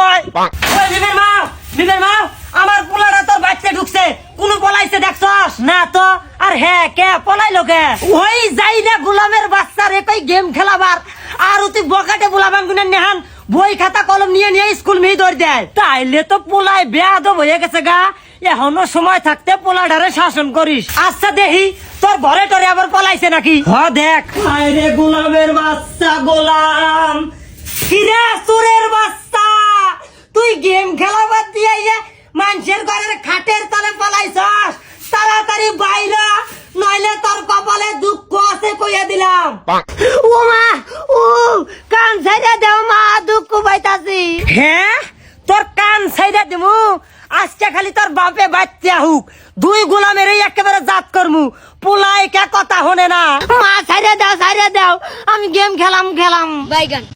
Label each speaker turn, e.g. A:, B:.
A: কয় ওই বিবের মা আমার পোলাটা তোর বাচ্চা ঢুকছে কোন পলাইছে দেখছস না তো আর হ্যাঁ কে পলাইলো কে ওই যাই না গোলামের বাচ্চার একই গেম খেলাবার আর তুই বকাটে বুলাবান গুনে নেহান বই খাতা কলম নিয়ে নিয়ে স্কুল মেয়ে দৌড় দেয় তাইলে তো পোলায় বেয়াদব হয়ে গেছে গা এখনো সময় থাকতে পোলাটারে শাসন করিস আচ্ছা দেখি তোর ঘরে টরে আবার পলাইছে নাকি দেখ আরে গোলামের বাচ্চা গোলাম কিরে চোরের বাচ্চা তুই গেম খেলাবার দিয়ে মানুষের ঘরের খাটের তলে পলাইছস তাড়াতাড়ি বাইরা নইলে তোর কপালে দুঃখ আছে কইয়া দিলাম ও মা ও কান ছাইড়া দেও মা দুঃখ পাইতাছি হ্যাঁ তোর কান ছাইড়া দেমু আজকে খালি তোর বাপে বাচ্চা হুক দুই গোলামের একেবারে জাত করমু পোলাই কে কথা হনে না মা ছাইড়া দাও আমি গেম খেলাম বাইগান